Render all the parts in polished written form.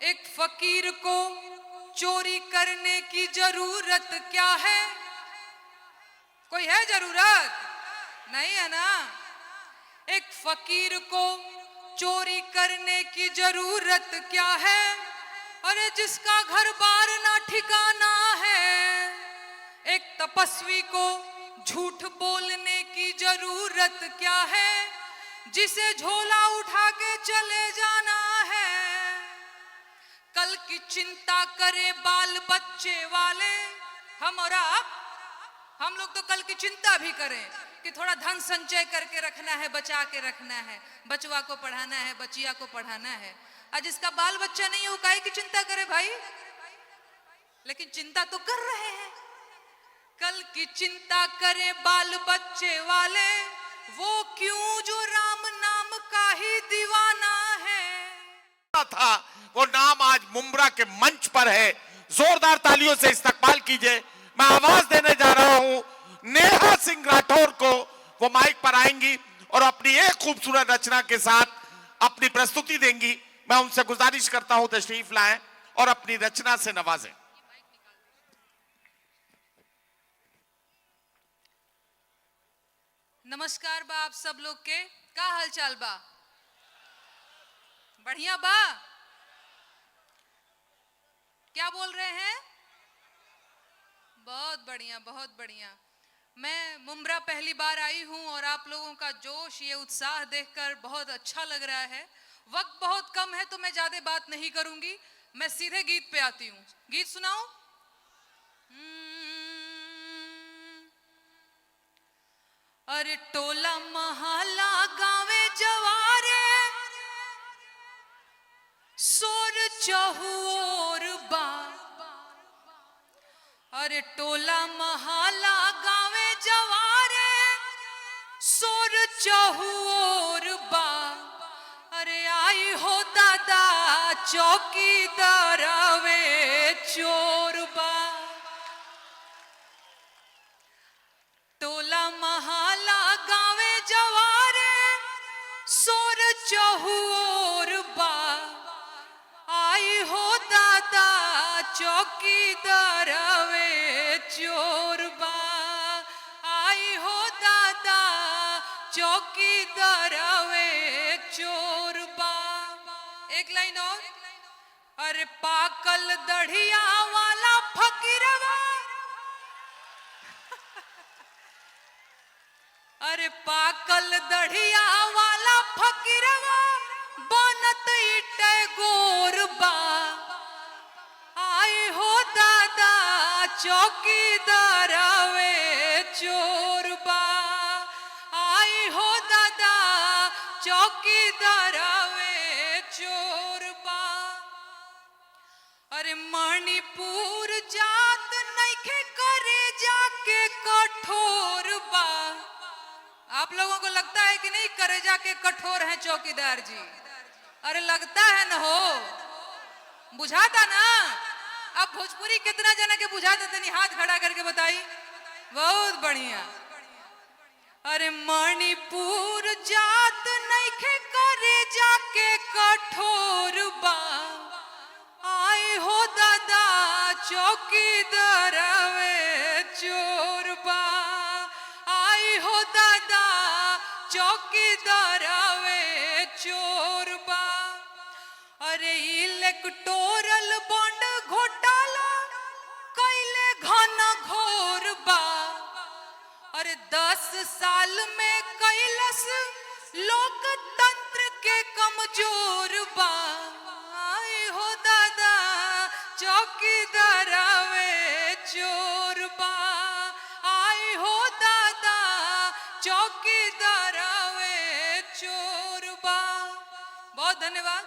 एक फकीर को चोरी करने की जरूरत क्या है? कोई है जरूरत? नहीं है ना। एक फकीर को चोरी करने की जरूरत क्या है? अरे जिसका घर बार ना ठिकाना है। एक तपस्वी को झूठ बोलने की जरूरत क्या है? जिसे झोला उठा के चले जाना है। कल की चिंता करे बाल बच्चे वाले। हम और आप, हम लोग तो कल की चिंता भी करें कि थोड़ा धन संचय करके रखना है, बचा के रखना है, बचवा को पढ़ाना है, बचिया को पढ़ाना है। आज इसका बाल बच्चा नहीं है, वो काहे की चिंता करे भाई? लेकिन चिंता तो कर रहे हैं। कल की चिंता करे बाल बच्चे वाले, वो क्यों जो राम नाम का ही दीवाना है। था वो नाम आज मुंब्रा के मंच पर है। जोरदार तालियों से इस्तकबाल कीजिए। मैं आवाज देने जा रहा हूं नेहा सिंह राठौर को। वो माइक पर आएंगी और अपनी एक खूबसूरत रचना के साथ अपनी प्रस्तुति देंगी। मैं उनसे गुजारिश करता हूं तशरीफ लाएं और अपनी रचना से नवाजें। नमस्कार बा आप सब लोग के, का हालचाल बा? बढ़िया बा? क्या बोल रहे हैं? बहुत बढ़िया, बहुत बढ़िया। मैं मुंब्रा पहली बार आई हूं और आप लोगों का जोश, ये उत्साह देखकर बहुत अच्छा लग रहा है। वक्त बहुत कम है तो मैं ज्यादा बात नहीं करूंगी, मैं सीधे गीत पे आती हूं। गीत सुनाऊं? अरे टोला महला गावे जवारे, सोर चहुओर बा। अरे टोला महला गावे जवारे, सोर चहुओर बा। अरे आई हो दादा चौकीदारवे चोर बा। टोला महला गावे जवारे, सोर चहुओर बा। आई हो दादा चौकीदारवे चोर बा। आई हो दादा चौकीदारवे चोर बा। एक लाइन और। अरे पाकल दढ़िया वाला फकीरवा। अरे पाकल दढ़िया वाला फकीरवा, बनत इटे गोरबा। आई हो दादा चौकीदारवे चोरबा। आई हो दादा चौकीदारवे चोरबा। अरे मणिपुर जात नइखे करे जाके कठोर बा। आप लोगों को लगता है कि नहीं करेजा के कठोर हैं चौकीदार जी? अरे लगता है ना हो, बुझाता ना। अब भोजपुरी कितना जना के बुझाता तनी हाथ खड़ा करके बताई। बहुत बढ़िया। अरे मणिपुर जात नइखे करे जाके कठोर बा। आई हो दादा चौकीदारवे चोर बा। आई हो दादा चौकीदारवे चोर बा। अरे इलेक्टोरल बॉन्ड घोटाला कैले घन घोर बा। अरे 10 साल में कैलस लोकतंत्र के कमजोर बा। आई हो दादा चौकीदारवे चोर बा। आई हो दादा चौकीदारवे चोर बा। बहुत धन्यवाद,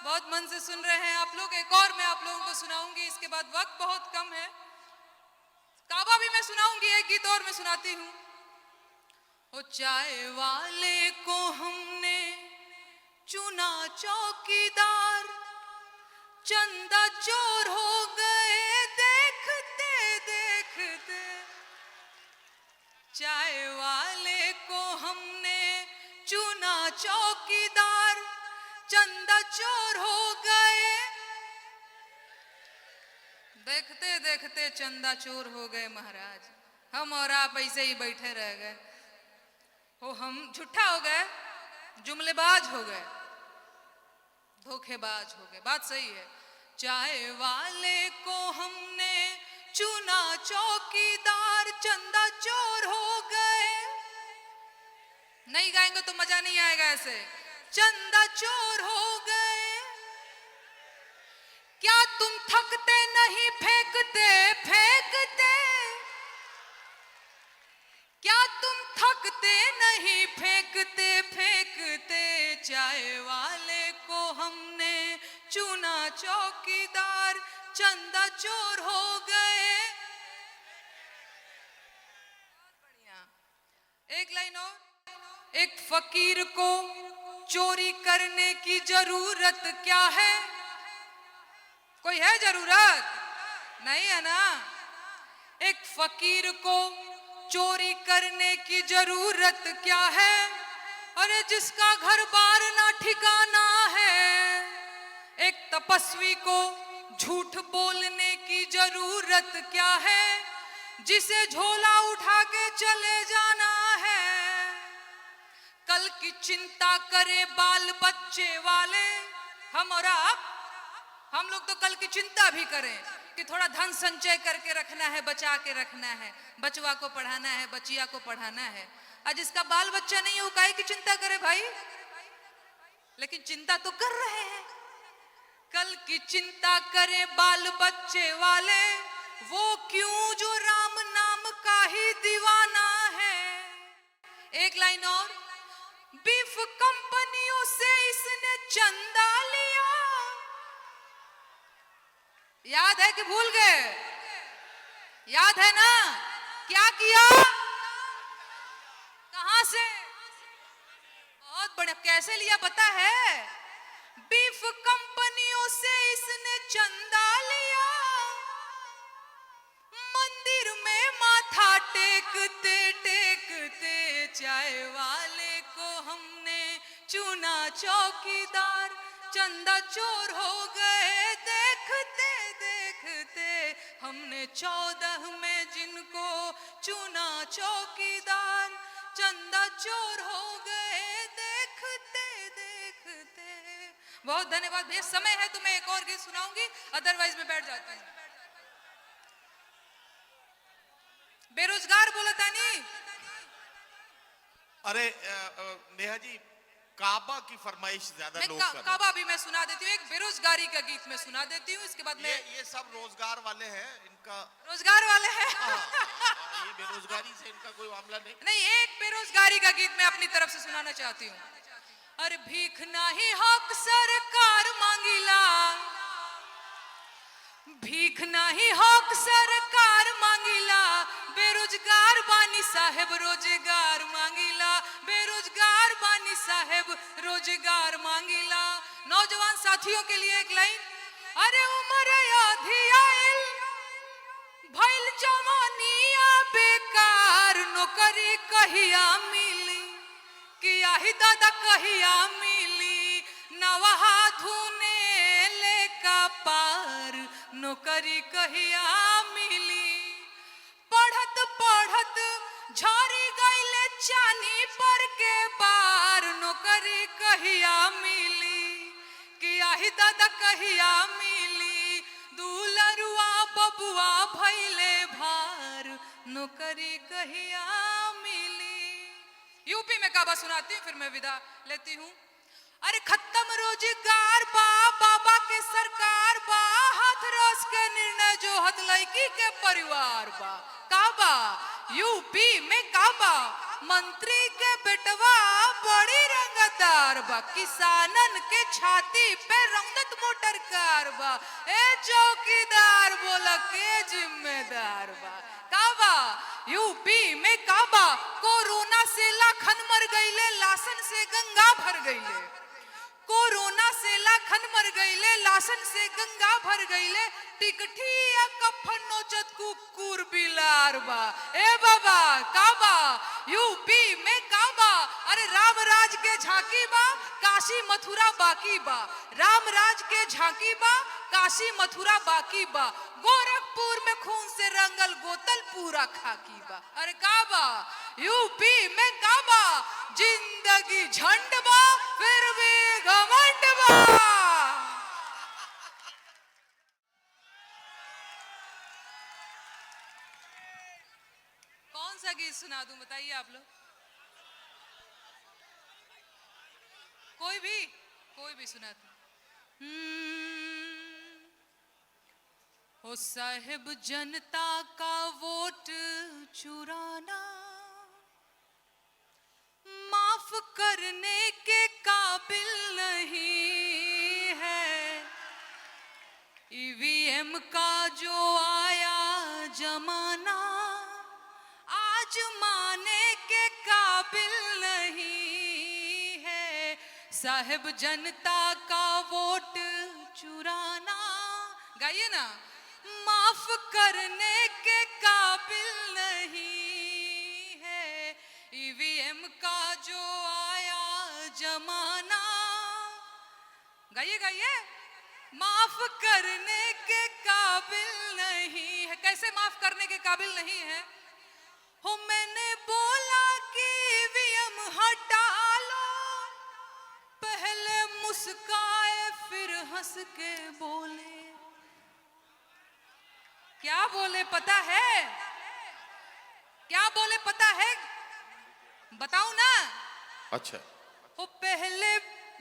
बहुत मन से सुन रहे हैं आप लोग। एक और मैं आप लोगों को सुनाऊंगी, इसके बाद वक्त बहुत कम है। काबा भी मैं सुनाऊंगी, एक गीत और मैं सुनाती हूँ। ओ चाय वाले को हमने चुना चौकीदार, चंदा चोर हो गए देखते देखते। चाय वाले को हमने चुना चौकीदार, चंदा चोर हो गए देखते देखते चंदा चोर हो गए महाराज, हम और आप ऐसे ही बैठे रह गए। हो हम झूठा हो गए, जुमलेबाज हो गए, धोखेबाज हो गए। बात सही है। चाय वाले को हमने चुना चौकीदार, चंदा चोर हो गए। नहीं गाएंगे तो मजा नहीं आएगा ऐसे। चंदा चोर हो गए। क्या तुम थकते नहीं फेंकते फेंकते? क्या तुम थकते नहीं फेंकते फेंकते? चाय वाले को हमने चुना चौकीदार, चंदा चोर हो गए। बढ़िया, एक लाइन और। एक फकीर को चोरी करने की जरूरत क्या है? कोई है जरूरत? नहीं है ना। एक फकीर को चोरी करने की जरूरत क्या है? अरे जिसका घर बार ना ठिकाना है। एक तपस्वी को झूठ बोलने की जरूरत क्या है? जिसे झोला उठा के चले जाना है। कल की चिंता करे बाल बच्चे वाले। हम और आप, हम लोग तो कल की चिंता भी करें कि थोड़ा धन संचय करके रखना है, बचा के रखना है, बचवा को पढ़ाना है, बचिया को पढ़ाना है। आज जिसका बाल बच्चा नहीं है वो काहे की चिंता करे भाई? लेकिन चिंता तो कर रहे हैं। कल की चिंता करे बाल बच्चे वाले, वो क्यों जो राम नाम का ही दीवाना है। एक लाइन और। बीफ कंपनियों से इसने चंदा लिया। याद है कि भूल गए? याद है ना? क्या किया? कहां से? बहुत बढ़िया। कैसे लिया पता है? बीफ कंपनियों से इसने चंदा लिया। मंदिर में माथा टेकते टेकते चाय वाले को हमने चुना चौकीदार, चंदा चोर हो गए। देखते देखते हमने 14 में जिनको चुना चौकीदार, चंदा चोर हो गए। देखते देखते। बहुत धन्यवाद भैया। समय है तो मैं एक और गीत सुनाऊंगी, अदरवाइज मैं बैठ जाती हूँ। बेरोजगार बोला था नहीं। अरे नेहा जी, काबा की फरमाइश ज्यादा लोग कर रहे हैं। काबा भी मैं सुना देती हूँ, एक बेरोजगारी का गीत मैं सुना देती हूँ। इसके बाद ये सब रोजगार वाले हैं, इनका रोजगार वाले हैं। ये बेरोजगारी से इनका कोई मामला नहीं। नहीं, एक बेरोजगारी का गीत मैं अपनी तरफ से सुनाना चाहती हूँ। अरे भीख नहीं हक सरकार मांगिला, भीख नहीं हक सरकार मांगिला। बेरोजगार बानी साहेब रोजगार मांगिला, बेरोजगार बानी साहेब रोजगार मांगिला। नौजवान साथियों के लिए एक लाइन। अरे उम्र आधी आइल, भइल जवानिया बेकार, नौकरी कहिया मिली? किया ही दादा कहिया मिली? नवहा धुने ले का पार, नौकरी कहिया मिली? पढ़त पढ़त झरी गईले चानी पर के बार, नौकरी कहिया मिली? किया ही दादा कहिया मिली? दुलरुआ बबुआ भइले भार, नौकरी कहिया मिली? यूपी में काबा सुनाती हूँ, फिर मैं विदा लेती हूँ। अरे खत्म रोजगार बा, बाबा के सरकार बा, हाथ रस के निर्णय जो हत लड़की के परिवार बा। काबा यूपी में काबा, मंत्री के बेटवा बड़ी रंगदार बा। किसानन के छाती पे रंगत मोटर कार बा। ए चौकीदार बोला के जिम्मेदार बा। काबा यूपी में काबा, कोरोना से लाखन मर गईले, लाशन से गंगा भर गईले। कोरोना से लाखन मर गईले, लाशन से गंगा भर गईले। टिकठिया कफन नोचत कुकुर बिलार बा। ए बाबा काबा यूपी में काबा। अरे राम राज के झांकी बा, काशी मथुरा बाकी बा। राम राज के झांकी बा, काशी मथुरा बाकी बा। गोरख गोरखपुर में खून से रंगल बोतल पूरा खाकी बा। अरे काबा यूपी में काबा जिंदगी झंड बा फिर भी घमंड बा। कौन सा गीत सुना दूं बताइए आप लोग? कोई भी सुनाते। ओ साहिब जनता का वोट चुराना माफ करने के काबिल नहीं है। ईवीएम का जो आया जमाना आज माने के काबिल नहीं है। साहिब जनता का वोट चुराना, गाइए ना, माफ करने के काबिल नहीं है। ईवीएम का जो आया जमाना, गाइए गाइए, माफ करने के काबिल नहीं है। कैसे माफ करने के काबिल नहीं है? हो मैंने बोला कि ईवीएम हटा लो, पहले मुस्काए फिर हंस के बोले। क्या बोले पता है? क्या बोले पता है? बताऊं ना? अच्छा। वो पहले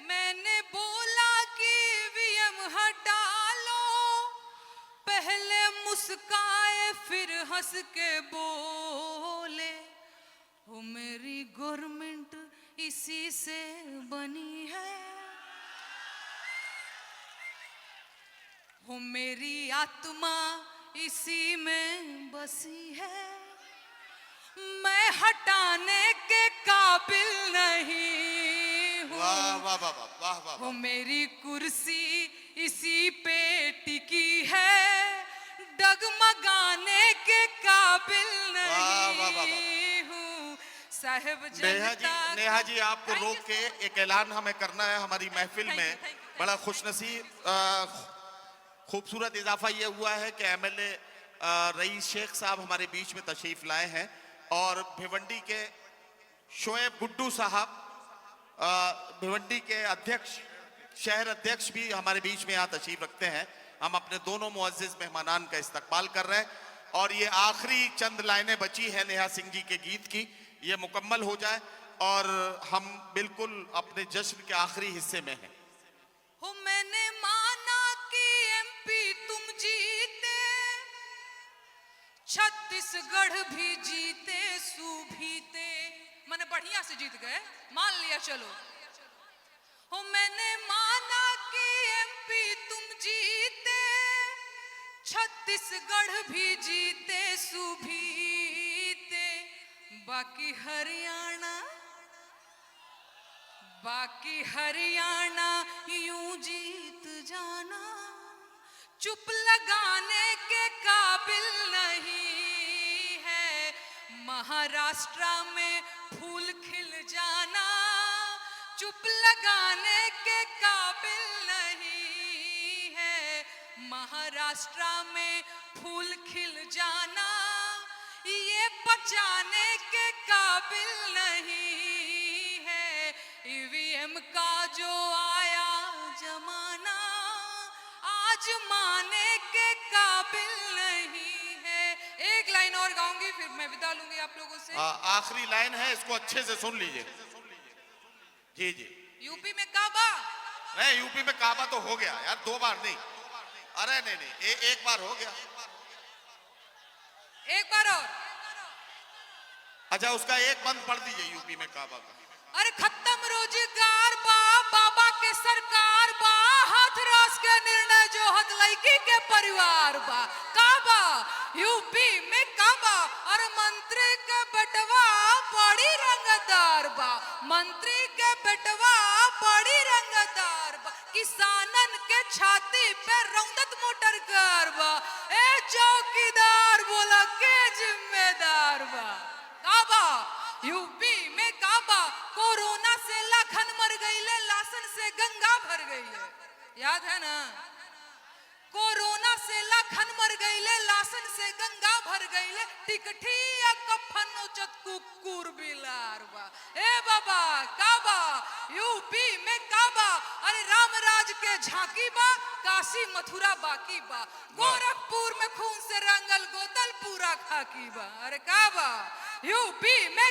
मैंने बोला कि ईवीएम हटा लो, पहले मुस्काए फिर हंस के बोले। वो मेरी गवर्नमेंट इसी से बनी है, वो मेरी आत्मा इसी में बसी है। मैं हटाने के काबिल नहीं हूँ। वाह वाह वाह वाह वाह। वो मेरी कुर्सी इसी पे टिकी है, डगमगाने के काबिल नहीं हूँ। साहिब जनता। नेहा जी आपको रोक के एक ऐलान हमें करना है हमारी महफिल में। बड़ा खुशनसीब खूबसूरत इजाफा ये हुआ है कि एमएलए रईस शेख साहब हमारे बीच में तशरीफ लाए हैं और भिवंडी के शोएब गुड्डू साहब भिवंडी के अध्यक्ष, शहर अध्यक्ष भी हमारे बीच में यहाँ तशरीफ रखते हैं। हम अपने दोनों मुअज्जिज मेहमानान का इस्तकबाल कर रहे हैं और ये आखिरी चंद लाइनें बची है नेहा सिंह जी के गीत की, ये मुकम्मल हो जाए और हम बिल्कुल अपने जश्न के आखिरी हिस्से में हैं। हो मैंने माना कि एमपी तुम जीते, छत्तीसगढ़ भी जीते, सूबीते, मैंने बढ़िया से जीत गए, मान लिया चलो। हो मैंने माना कि एमपी तुम जीते, छत्तीसगढ़ भी जीते, सूबीते, बाकी हरियाणा यूं जीत जाना चुप लगाने के काबिल नहीं है। महाराष्ट्र में फूल खिल जाना चुप लगाने के काबिल नहीं है। महाराष्ट्र में फूल खिल जाना ये पचाने के काबिल नहीं है। ईवीएम का जो आया जमाना आज माने के काबिल नहीं है। एक लाइन और गाऊंगी फिर मैं विदा लूंगी आप लोगों से। आखिरी लाइन है, इसको अच्छे से सुन लीजिए। जी जी। यूपी में काबा नहीं, यूपी में काबा तो हो गया यार, 2 बार नहीं। अरे नहीं, एक बार हो गया। एक बार और। अच्छा, उसका एक बंद पढ़ दीजिए यूपी में काबा का। अरे खत्म रोजगार बा, बाबा के सरकार बा, हाथरस के निर्णय जो हत लड़की के परिवार बा। काबा यूपी में काबा, और मंत्री के बेटवा बड़ी रंगदार बा, मंत्री के बेटवा बड़ी रंगदार बा। किसानन के छाती पे रौदत मोटर कार बा, ए चौकीदार बोला के जिम्मेदार बा। काबा यूपी में काबा, कोरोना से लाखन मर गईले, लाशन से गंगा भर गईले, याद है ना? कोरोना से लाखन मर गईले, लाशन से गंगा भर गईले टिकठिया कफन उचत कुकुर बिलार बा। ए बाबा काबा यूपी में काबा, अरे रामराज के झांकी बा, काशी मथुरा बाकी बा, गोरखपुर में खून से रंगल गोतल पूरा खाकी बा। अरे काबा यूपी में